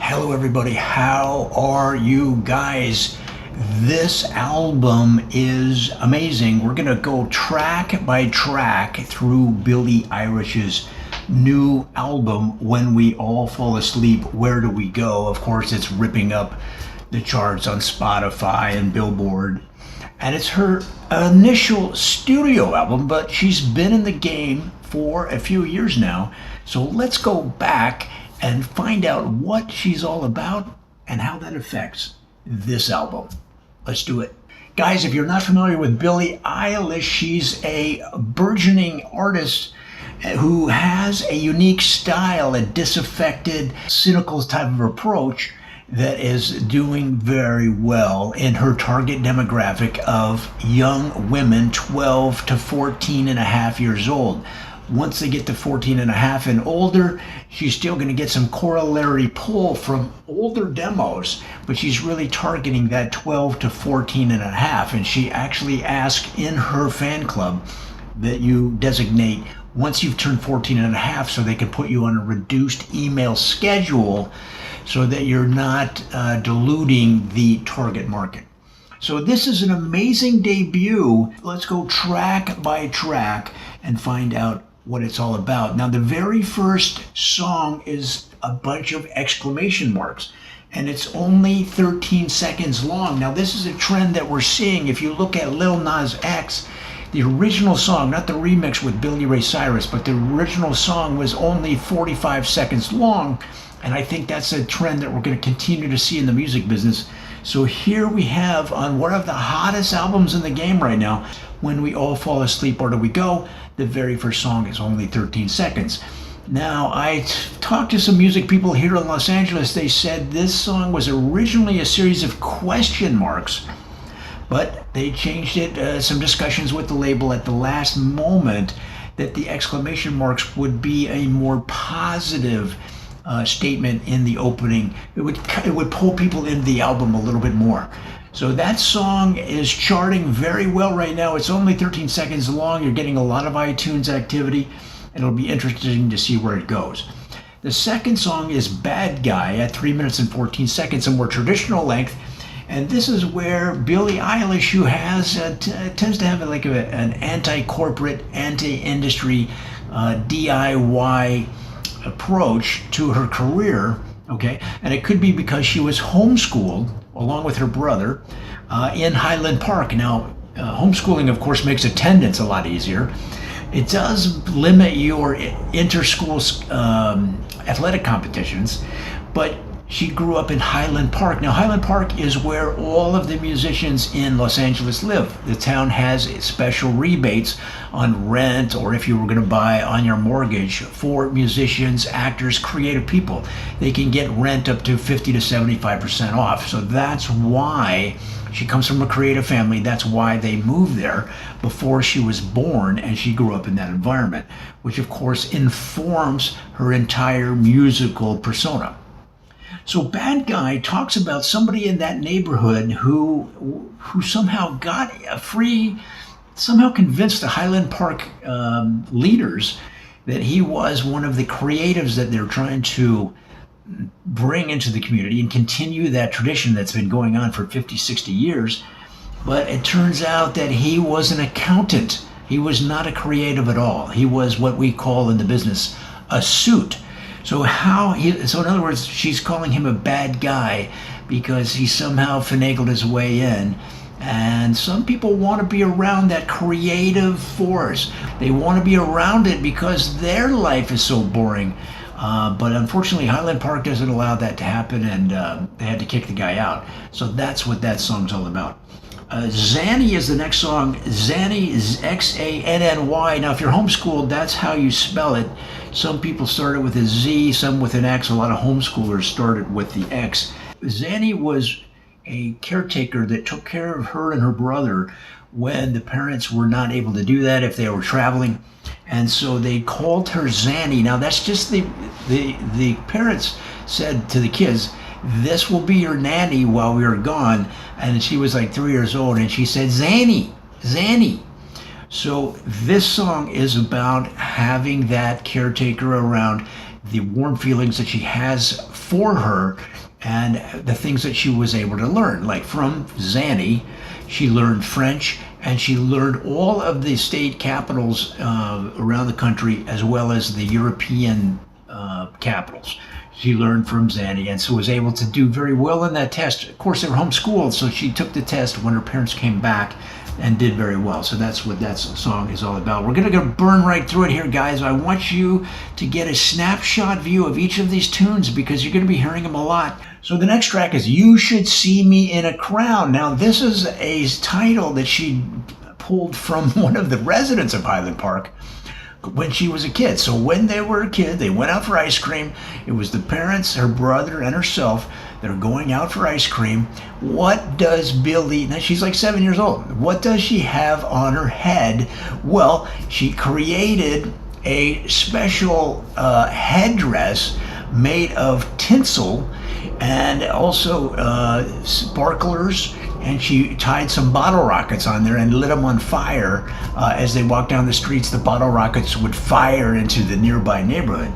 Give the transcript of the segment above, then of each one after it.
Hello everybody, how are you guys? This album is amazing. We're gonna go track by track through Billie Eilish's new album, When We All Fall Asleep, Where Do We Go? Of course, it's ripping up the charts on Spotify and Billboard. And it's her initial studio album, but she's been in the game for a few years now. So let's go back and find out what she's all about and how that affects this album. Let's do it. Guys, if you're not familiar with Billie Eilish, she's a burgeoning artist who has a unique style, a disaffected, cynical type of approach that is doing very well in her target demographic of young women 12 to 14 and a half years old. Once they get to 14 and a half and older, she's still going to get some corollary pull from older demos, but she's really targeting that 12 to 14 and a half. And she actually asked in her fan club that you designate once you've turned 14 and a half so they can put you on a reduced email schedule so that you're not diluting the target market. So this is an amazing debut. Let's go track by track and find out what it's all about. Now, the very first song is a bunch of exclamation marks, and it's only 13 seconds long. Now, this is a trend that we're seeing. If you look at Lil Nas X, the original song, not the remix with Billy Ray Cyrus, but the original song was only 45 seconds long, and I think that's a trend that we're going to continue to see in the music business. So here we have on one of the hottest albums in the game right now, When We All Fall Asleep, Where Do We Go? The very first song is only 13 seconds. Now, I talked to some music people here in Los Angeles. They said this song was originally a series of question marks, but they changed it, some discussions with the label at the last moment, that the exclamation marks would be a more positive statement in the opening. It would pull people into the album a little bit more. So that song is charting very well right now. It's only 13 seconds long. You're getting a lot of iTunes activity, and it'll be interesting to see where it goes. The second song is Bad Guy at 3 minutes and 14 seconds, a more traditional length. And this is where Billie Eilish, who has tends to have like an anti-corporate, anti-industry, DIY approach to her career, okay? And it could be because she was homeschooled along with her brother in Highland Park. Now, homeschooling, of course, makes attendance a lot easier. It does limit your inter-school athletic competitions, but she grew up in Highland Park. Now, Highland Park is where all of the musicians in Los Angeles live. The town has special rebates on rent, or if you were going to buy on your mortgage, for musicians, actors, creative people. They can get rent up to 50 to 75% off. So that's why she comes from a creative family. That's why they moved there before she was born, and she grew up in that environment, which of course informs her entire musical persona. So Bad Guy talks about somebody in that neighborhood who somehow got a somehow convinced the Highland Park leaders that he was one of the creatives that they're trying to bring into the community and continue that tradition that's been going on for 50, 60 years. But it turns out that he was an accountant. He was not a creative at all. He was what we call in the business a suit. So in other words, she's calling him a bad guy because he somehow finagled his way in. And some people want to be around that creative force. They want to be around it because their life is so boring. But unfortunately, Highland Park doesn't allow that to happen, and they had to kick the guy out. So that's what that song's all about. Zanny is the next song. Zanny is X-A-N-N-Y. Now, if you're homeschooled, that's how you spell it. Some people started with a Z, some with an X. A lot of homeschoolers started with the X. Zanny was a caretaker that took care of her and her brother when the parents were not able to do that if they were traveling. And so they called her Zanny. Now, that's just the parents said to the kids, "This will be your nanny while we are gone." And she was like 3 years old, and she said, "Zanny, Zanny." So this song is about having that caretaker around, the warm feelings that she has for her, and the things that she was able to learn. Like from Zanny, she learned French, and she learned all of the state capitals around the country, as well as the European capitals. She learned from Zanny, and so was able to do very well in that test. Of course, they were homeschooled, so she took the test when her parents came back and did very well. So that's what that song is all about. We're gonna burn right through it here, guys. I want you to get a snapshot view of each of these tunes because you're gonna be hearing them a lot. So the next track is You Should See Me in a Crown. Now, this is a title that she pulled from one of the residents of Highland Park when she was a kid. So when they were a kid, they went out for ice cream. It was the parents, her brother, and herself that are going out for ice cream. What does Billie, now she's like 7 years old, what does she have on her head? Well, she created a special headdress made of tinsel and also sparklers, and she tied some bottle rockets on there and lit them on fire. As they walked down the streets, the bottle rockets would fire into the nearby neighborhood.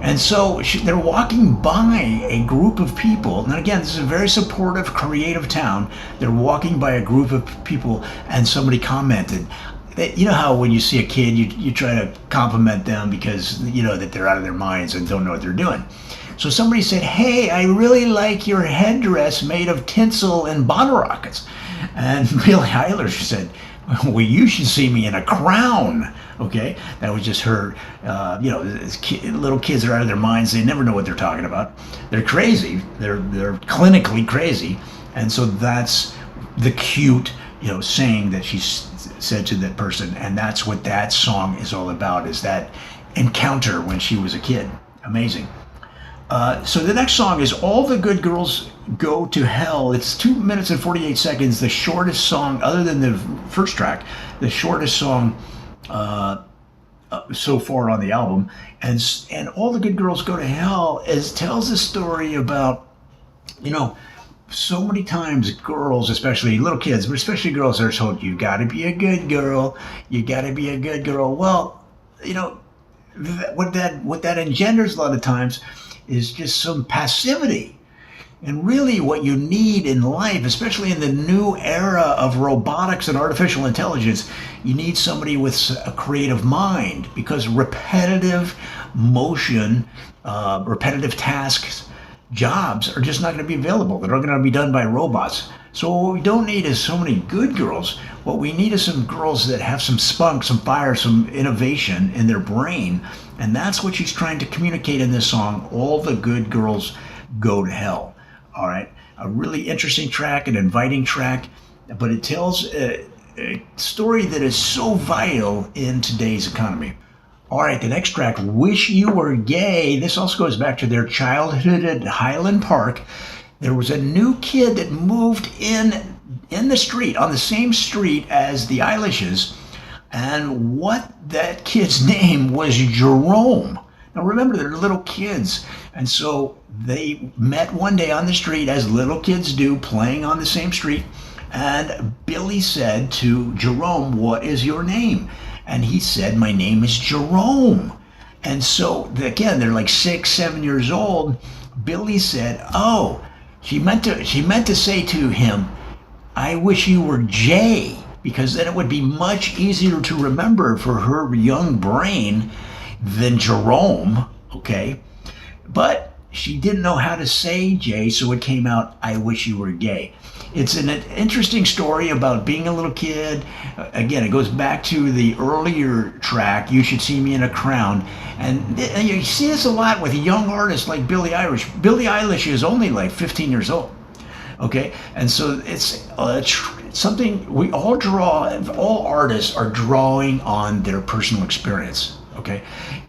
And so they're walking by a group of people. And again, this is a very supportive, creative town. They're walking by a group of people, and somebody commented, you know how when you see a kid, you try to compliment them because you know that they're out of their minds and don't know what they're doing. So somebody said, hey, I really like your headdress made of tinsel and bottle rockets. And Billie Eilish said, well, you should see me in a crown. Okay, that was just her, little kids are out of their minds. They never know what they're talking about. They're crazy. They're clinically crazy. And so that's the cute, saying that she said to that person. And that's what that song is all about, is that encounter when she was a kid. Amazing. So the next song is All the Good Girls Go to Hell. It's 2 minutes and 48 seconds, the shortest song, other than the first track, the shortest song so far on the album. And All the Good Girls Go to Hell tells a story about, so many times girls, especially little kids, but especially girls, are told, you gotta be a good girl, you gotta be a good girl. Well, what that engenders a lot of times is just some passivity. And really what you need in life, especially in the new era of robotics and artificial intelligence, you need somebody with a creative mind, because repetitive motion, repetitive tasks, jobs are just not going to be available. They're not going to be done by robots. So what we don't need is so many good girls. What we need is some girls that have some spunk, some fire, some innovation in their brain. And that's what she's trying to communicate in this song, All the Good Girls Go to Hell. All right, a really interesting track, an inviting track, but it tells a story that is so vital in today's economy. All right, the next track, Wish You Were Gay. This also goes back to their childhood at Highland Park. There was a new kid that moved in the street, on the same street as the Eilishes, and what that kid's name was Jerome. Now remember, they're little kids, and so they met one day on the street, as little kids do, playing on the same street, and Billie said to Jerome, what is your name? And he said, my name is Jerome. And so, again, they're like 6, 7 years old. Billie said, oh, she meant to say to him, I wish you were Jay, because then it would be much easier to remember for her young brain than Jerome, okay? But she didn't know how to say Jay, so it came out, I wish you were gay. It's an interesting story about being a little kid. Again, it goes back to the earlier track, You Should See Me in a Crown. And you see this a lot with young artists like Billie Eilish. Billie Eilish is only like 15 years old, okay? And so it's something we all draw, all artists are drawing on their personal experience, okay?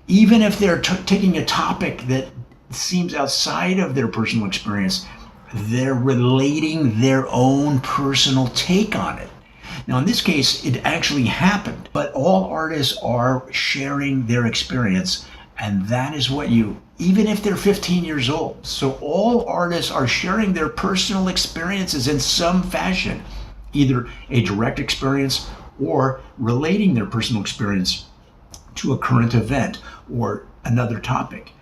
Even if they're taking a topic that seems outside of their personal experience, they're relating their own personal take on it. Now, in this case, it actually happened, but all artists are sharing their experience, and that is what even if they're 15 years old. So all artists are sharing their personal experiences in some fashion, either a direct experience or relating their personal experience to a current event or another topic.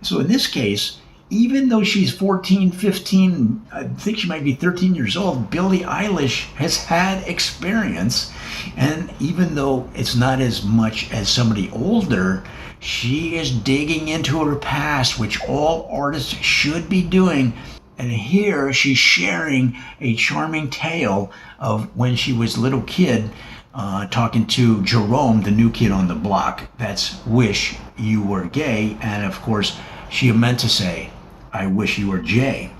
So in this case, even though she's 14, 15, I think she might be 13 years old, Billie Eilish has had experience. And even though it's not as much as somebody older, she is digging into her past, which all artists should be doing. And here she's sharing a charming tale of when she was a little kid, talking to Jerome, the new kid on the block. That's "Wish You Were Gay." And of course, she meant to say, "I wish you were Jay."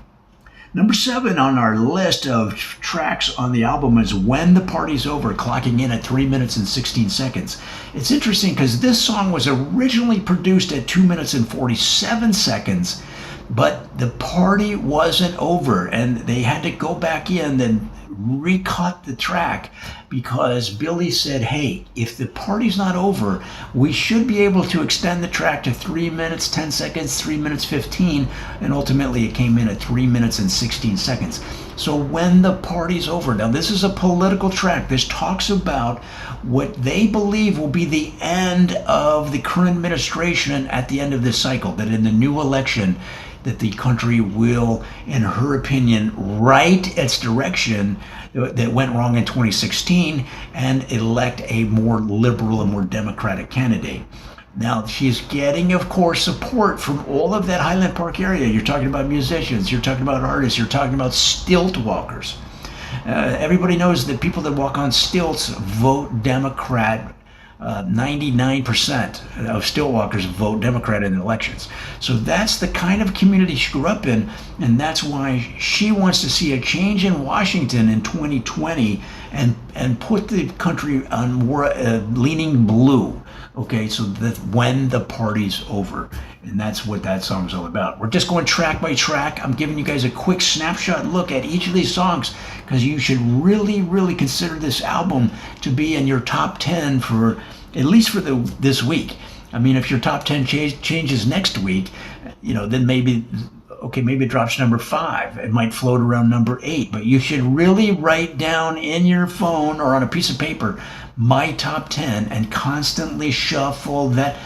Number 7 on our list of tracks on the album is "When the Party's Over," clocking in at 3 minutes and 16 seconds. It's interesting because this song was originally produced at 2 minutes and 47 seconds, but the party wasn't over and they had to go back in and recut the track because Billy said, hey, if the party's not over, we should be able to extend the track to 3 minutes 10 seconds, 3 minutes 15, and ultimately it came in at 3 minutes and 16 seconds. So "When the Party's Over." Now this is a political track. This talks about what they believe will be the end of the current administration at the end of this cycle, that in the new election, that the country will, in her opinion, right its direction that went wrong in 2016 and elect a more liberal and more democratic candidate. Now, she's getting, of course, support from all of that Highland Park area. You're talking about musicians, you're talking about artists, you're talking about stilt walkers. Everybody knows that people that walk on stilts vote Democrat. 99% of stilt walkers vote Democrat in elections. So that's the kind of community she grew up in, and that's why she wants to see a change in Washington in 2020 and put the country on more leaning blue. Okay, so that "When the Party's Over," and that's what that song's all about. We're just going track by track. I'm giving you guys a quick snapshot look at each of these songs because you should really, really consider this album to be in your top 10 for at least for this week. I mean, if your top 10 changes next week, then maybe it drops number 5. It might float around number 8, but you should really write down in your phone or on a piece of paper my top 10 and constantly shuffle that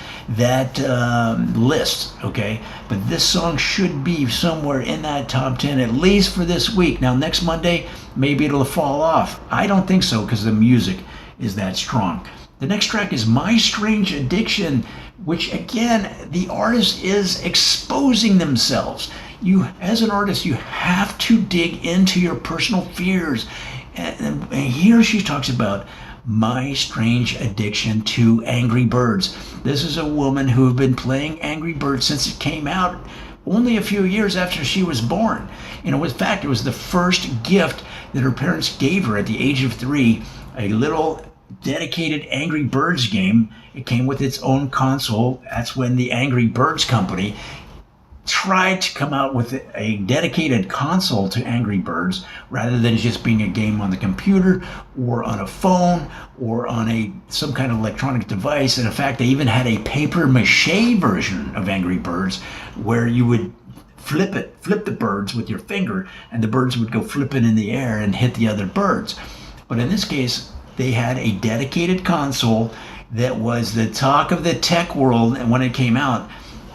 list, okay? But this song should be somewhere in that top 10, at least for this week. Now, next Monday, maybe it'll fall off. I don't think so because the music is that strong. The next track is "My Strange Addiction," which again, the artist is exposing themselves. You, as an artist, you have to dig into your personal fears. And here she talks about my strange addiction to Angry Birds. This is a woman who has been playing Angry Birds since it came out only a few years after she was born. In fact, it was the first gift that her parents gave her at the age of 3, a little dedicated Angry Birds game. It came with its own console. That's when the Angry Birds company tried to come out with a dedicated console to Angry Birds rather than just being a game on the computer or on a phone or on some kind of electronic device. And in fact, they even had a paper mache version of Angry Birds where you would flip the birds with your finger and the birds would go flipping in the air and hit the other birds. But in this case, they had a dedicated console that was the talk of the tech world when it came out,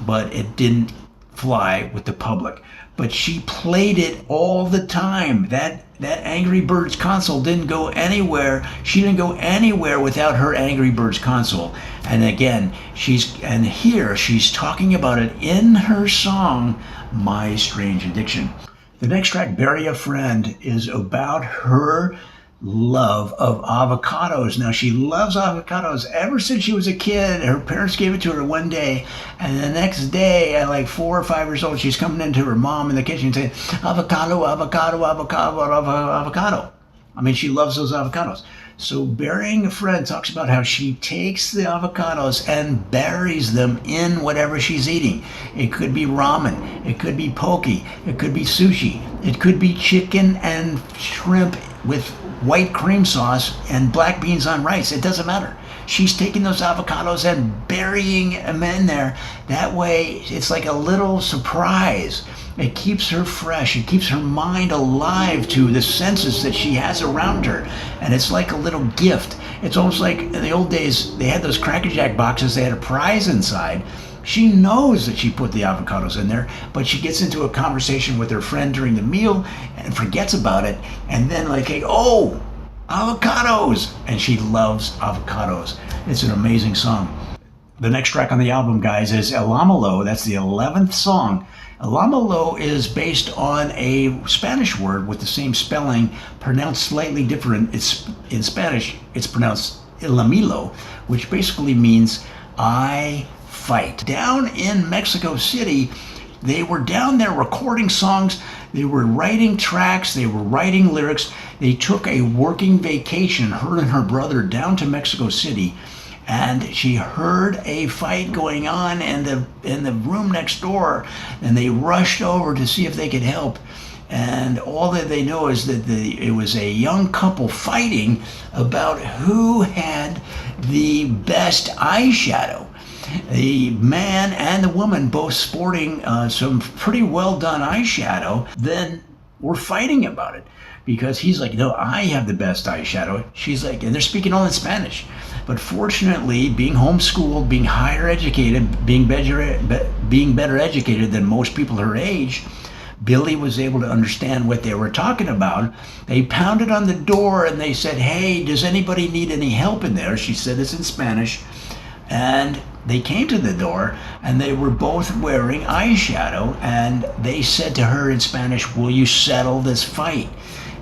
but it didn't fly with the public. But she played it all the time. That Angry Birds console didn't go anywhere. She didn't go anywhere without her Angry Birds console. And again, here she's talking about it in her song, My Strange Addiction. The next track, Bury a Friend, is about her love of avocados. Now, she loves avocados ever since she was a kid. Her parents gave it to her one day, and the next day at like 4 or 5 years old, she's coming into her mom in the kitchen saying, avocado, avocado, avocado, avocado. I mean, she loves those avocados. So Burying a Friend talks about how she takes the avocados and buries them in whatever she's eating. It could be ramen, it could be poke, it could be sushi, it could be chicken and shrimp with white cream sauce and black beans on rice. It doesn't matter. She's taking those avocados and burying them in there. That way, it's like a little surprise. It keeps her fresh. It keeps her mind alive to the senses that she has around her. And it's like a little gift. It's almost like in the old days, they had those Cracker Jack boxes. They had a prize inside. She knows that she put the avocados in there, but she gets into a conversation with her friend during the meal and forgets about it. And then like, hey, oh, avocados. And she loves avocados. It's an amazing song. The next track on the album, guys, is Aloha. That's the 11th song. Aloha is based on a Spanish word with the same spelling, pronounced slightly different. It's in Spanish, it's pronounced Ilamilo, which basically means I fight. Down in Mexico City, they were down there recording songs, they were writing tracks, they were writing lyrics. They took a working vacation, her and her brother, down to Mexico City, and she heard a fight going on in the room next door, and they rushed over to see if they could help. And all that they know is that it was a young couple fighting about who had the best eyeshadow. The man and the woman, both sporting some pretty well done eyeshadow, then were fighting about it, because he's like, no, I have the best eyeshadow. She's like, and they're speaking all in Spanish. But fortunately, being homeschooled, being higher educated, being better educated than most people her age, Billie was able to understand what they were talking about. They pounded on the door and they said, hey, does anybody need any help in there? She said it's in Spanish. And they came to the door and they were both wearing eyeshadow, and they said to her in Spanish, will you settle this fight?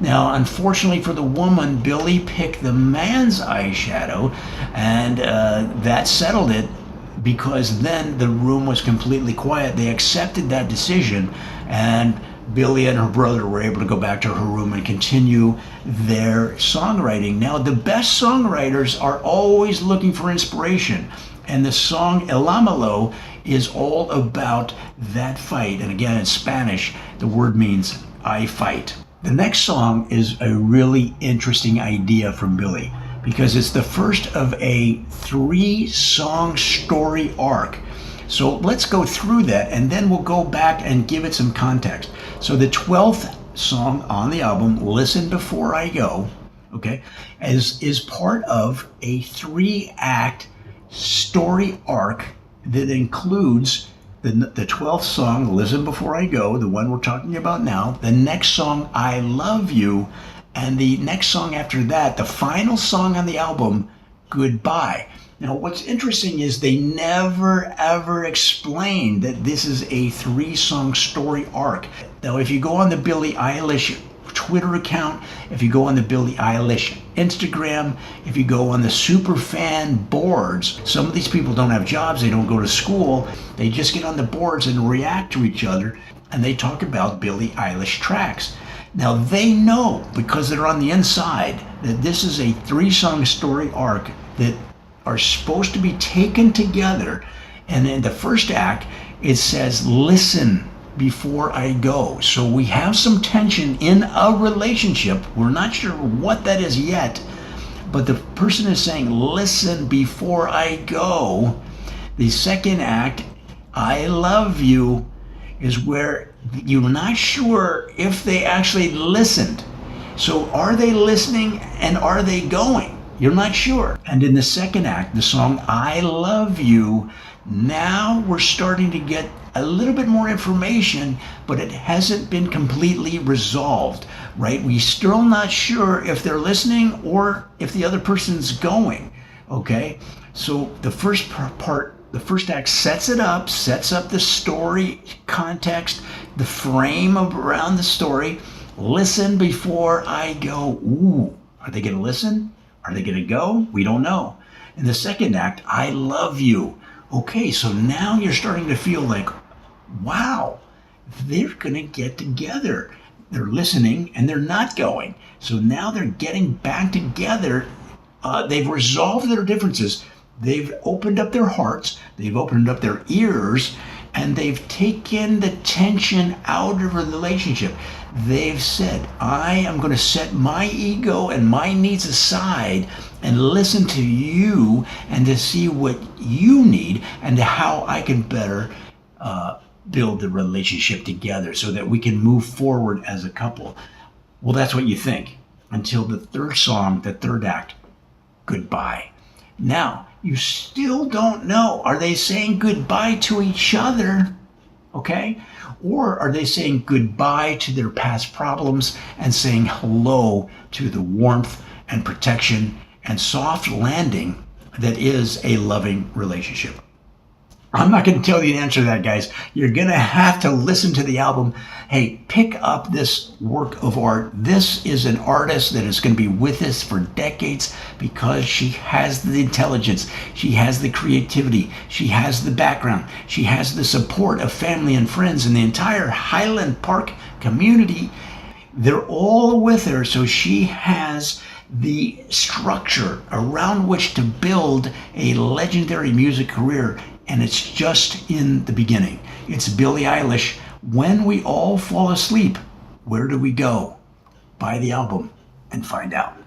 Now, unfortunately for the woman, Billie picked the man's eyeshadow, and that settled it, because then the room was completely quiet. They accepted that decision, and Billie and her brother were able to go back to her room and continue their songwriting. Now, the best songwriters are always looking for inspiration, and the song El Amalo is all about that fight. And again, in Spanish, the word means I fight. The next song is a really interesting idea from Billie, because it's the first of a 3-song story arc. So let's go through that, and then we'll go back and give it some context. So the 12th song on the album, Listen Before I Go, okay, is part of a 3-act story arc that includes the 12th song, Listen Before I Go, the one we're talking about now, the next song, I Love You, and the next song after that, the final song on the album, Goodbye. Now, what's interesting is they never ever explained that this is a 3-song story arc. Now, if you go on the Billie Eilish Twitter account, if you go on the Billie Eilish Instagram, if you go on the superfan boards, some of these people don't have jobs, they don't go to school, they just get on the boards and react to each other, and they talk about Billie Eilish tracks. Now, they know, because they're on the inside, that this is a 3-song story arc that are supposed to be taken together. And in the first act, it says, listen before I go. So we have some tension in a relationship. We're not sure what that is yet, but the person is saying, listen before I go. The second act, I love you, is where you're not sure if they actually listened. So are they listening and are they going? You're not sure. And in the second act, the song I Love You, now we're starting to get a little bit more information, but it hasn't been completely resolved, right? We're still not sure if they're listening or if the other person's going, okay? So the first part, the first act sets up the story context, the frame around the story. Listen before I go. Ooh, are they gonna listen? Are they gonna go? We don't know. In the second act, I love you. Okay, so now you're starting to feel like, wow, they're gonna get together. They're listening and they're not going. So now they're getting back together. They've resolved their differences. They've opened up their hearts. They've opened up their ears, and they've taken the tension out of the relationship. They've said, I am going to set my ego and my needs aside and listen to you and to see what you need and how I can better build the relationship together so that we can move forward as a couple. Well, that's what you think until the third song, the third act, Goodbye. Now, you still don't know. Are they saying goodbye to each other? Okay? Or are they saying goodbye to their past problems and saying hello to the warmth and protection and soft landing that is a loving relationship? I'm not going to tell you the answer to that, guys. You're going to have to listen to the album. Hey, pick up this work of art. This is an artist that is going to be with us for decades because she has the intelligence, she has the creativity, she has the background, she has the support of family and friends and the entire Highland Park community. They're all with her, so she has the structure around which to build a legendary music career. And it's just in the beginning. It's Billie Eilish. When we all fall asleep, where do we go? Buy the album and find out.